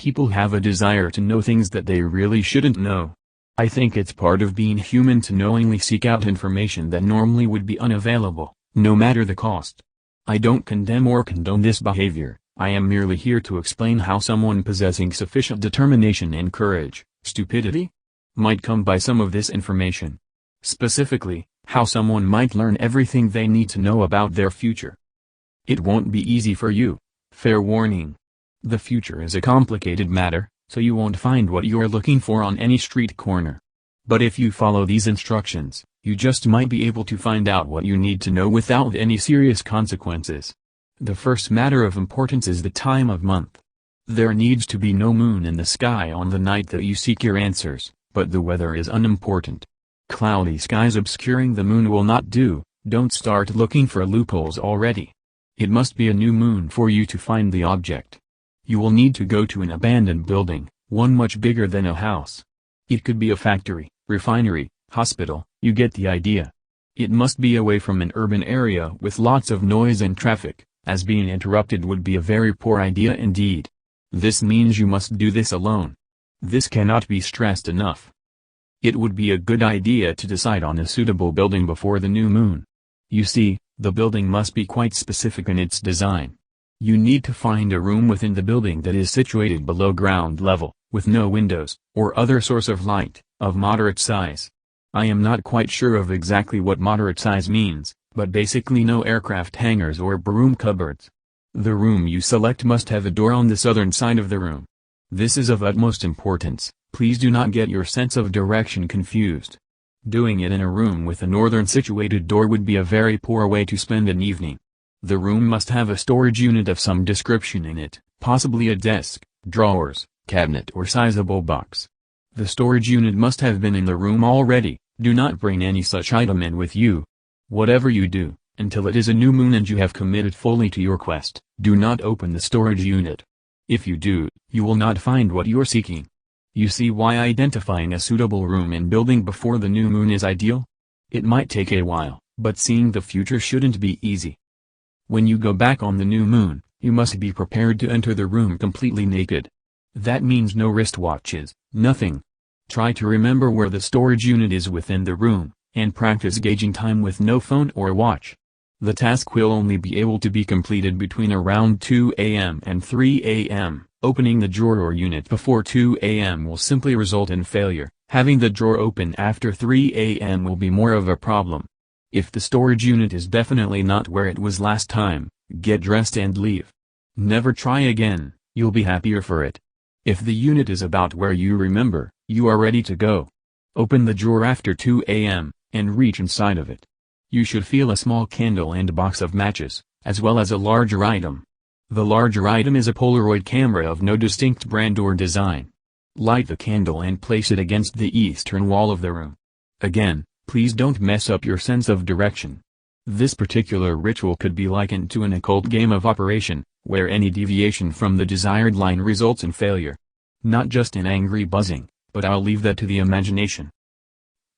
people have a desire to know things that they really shouldn't know. I think it's part of being human to knowingly seek out information that normally would be unavailable, no matter the cost. I don't condemn or condone this behavior. I am merely here to explain how someone possessing sufficient determination and courage, stupidity, might come by some of this information. Specifically, how someone might learn everything they need to know about their future. It won't be easy for you. Fair warning. The future is a complicated matter, so you won't find what you're looking for on any street corner. But if you follow these instructions, you just might be able to find out what you need to know without any serious consequences. The first matter of importance is the time of month. There needs to be no moon in the sky on the night that you seek your answers, but the weather is unimportant. Cloudy skies obscuring the moon will not do. Don't start looking for loopholes already. It must be a new moon for you to find the object. You will need to go to an abandoned building, one much bigger than a house. It could be a factory, refinery, hospital, you get the idea. It must be away from an urban area with lots of noise and traffic, as being interrupted would be a very poor idea indeed. This means you must do this alone. This cannot be stressed enough. It would be a good idea to decide on a suitable building before the new moon. You see, the building must be quite specific in its design. You need to find a room within the building that is situated below ground level, with no windows, or other source of light, of moderate size. I am not quite sure of exactly what moderate size means, but basically no aircraft hangars or broom cupboards. The room you select must have a door on the southern side of the room. This is of utmost importance. Please do not get your sense of direction confused. Doing it in a room with a northern situated door would be a very poor way to spend an evening. The room must have a storage unit of some description in it, possibly a desk, drawers, cabinet or sizable box. The storage unit must have been in the room already. Do not bring any such item in with you. Whatever you do, until it is a new moon and you have committed fully to your quest, do not open the storage unit. If you do, you will not find what you're seeking. You see why identifying a suitable room and building before the new moon is ideal? It might take a while, but seeing the future shouldn't be easy. When you go back on the new moon, you must be prepared to enter the room completely naked. That means no wristwatches, nothing. Try to remember where the storage unit is within the room, and practice gauging time with no phone or watch. The task will only be able to be completed between around 2 a.m. and 3 a.m. Opening the drawer or unit before 2 a.m. will simply result in failure. Having the drawer open after 3 a.m. will be more of a problem. If the storage unit is definitely not where it was last time, get dressed and leave. Never try again, you'll be happier for it. If the unit is about where you remember, you are ready to go. Open the drawer after 2 a.m., and reach inside of it. You should feel a small candle and box of matches, as well as a larger item. The larger item is a Polaroid camera of no distinct brand or design. Light the candle and place it against the eastern wall of the room. Again, please don't mess up your sense of direction. This particular ritual could be likened to an occult game of operation, where any deviation from the desired line results in failure. Not just in angry buzzing, but I'll leave that to the imagination.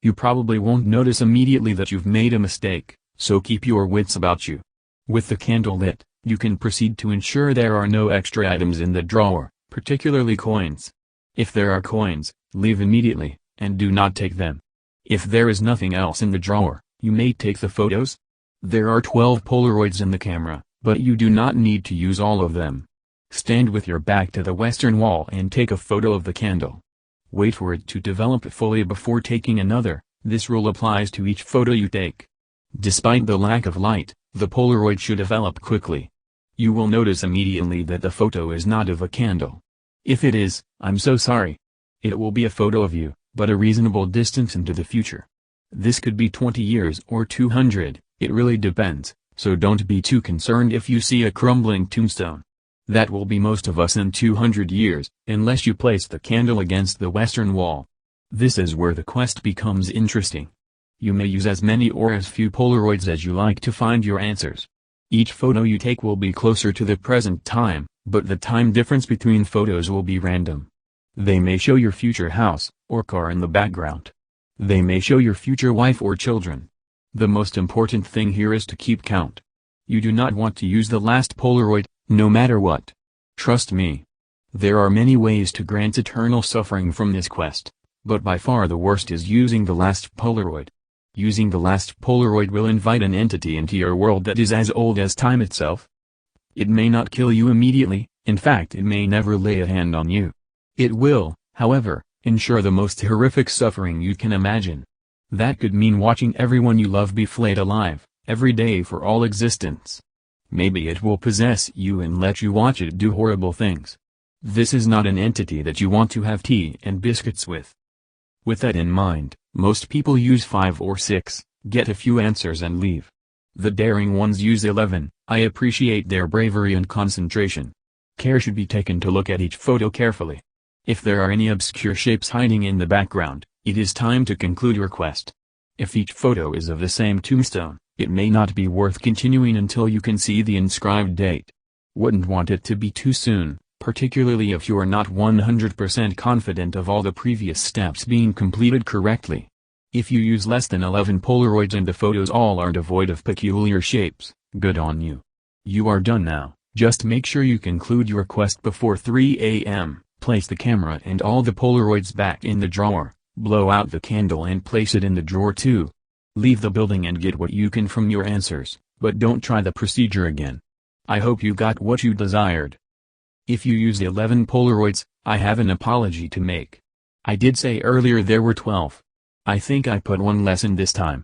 You probably won't notice immediately that you've made a mistake, so keep your wits about you. With the candle lit, you can proceed to ensure there are no extra items in the drawer, particularly coins. If there are coins, leave immediately, and do not take them. If there is nothing else in the drawer, you may take the photos. There are 12 Polaroids in the camera, but you do not need to use all of them. Stand with your back to the western wall and take a photo of the candle. Wait for it to develop fully before taking another. This rule applies to each photo you take. Despite the lack of light, the Polaroid should develop quickly. You will notice immediately that the photo is not of a candle. If it is, I'm so sorry. It will be a photo of you, but a reasonable distance into the future. This could be 20 years or 200, it really depends, so don't be too concerned if you see a crumbling tombstone. That will be most of us in 200 years, unless you place the candle against the western wall. This is where the quest becomes interesting. You may use as many or as few Polaroids as you like to find your answers. Each photo you take will be closer to the present time, but the time difference between photos will be random. They may show your future house, or car in the background. They may show your future wife or children. The most important thing here is to keep count. You do not want to use the last Polaroid, no matter what. Trust me. There are many ways to grant eternal suffering from this quest, but by far the worst is using the last Polaroid. Using the last Polaroid will invite an entity into your world that is as old as time itself. It may not kill you immediately, in fact it may never lay a hand on you. It will, however, ensure the most horrific suffering you can imagine. That could mean watching everyone you love be flayed alive, every day for all existence. Maybe it will possess you and let you watch it do horrible things. This is not an entity that you want to have tea and biscuits with. With that in mind, most people use 5 or 6, get a few answers and leave. The daring ones use 11, I appreciate their bravery and concentration. Care should be taken to look at each photo carefully. If there are any obscure shapes hiding in the background, it is time to conclude your quest. If each photo is of the same tombstone, it may not be worth continuing until you can see the inscribed date. Wouldn't want it to be too soon, particularly if you are not 100% confident of all the previous steps being completed correctly. If you use less than 11 Polaroids and the photos all are devoid of peculiar shapes, good on you. You are done now, just make sure you conclude your quest before 3 a.m., place the camera and all the Polaroids back in the drawer, blow out the candle and place it in the drawer too. Leave the building and get what you can from your answers, but don't try the procedure again. I hope you got what you desired. If you use 11 Polaroids, I have an apology to make. I did say earlier there were 12. I think I put one less in this time.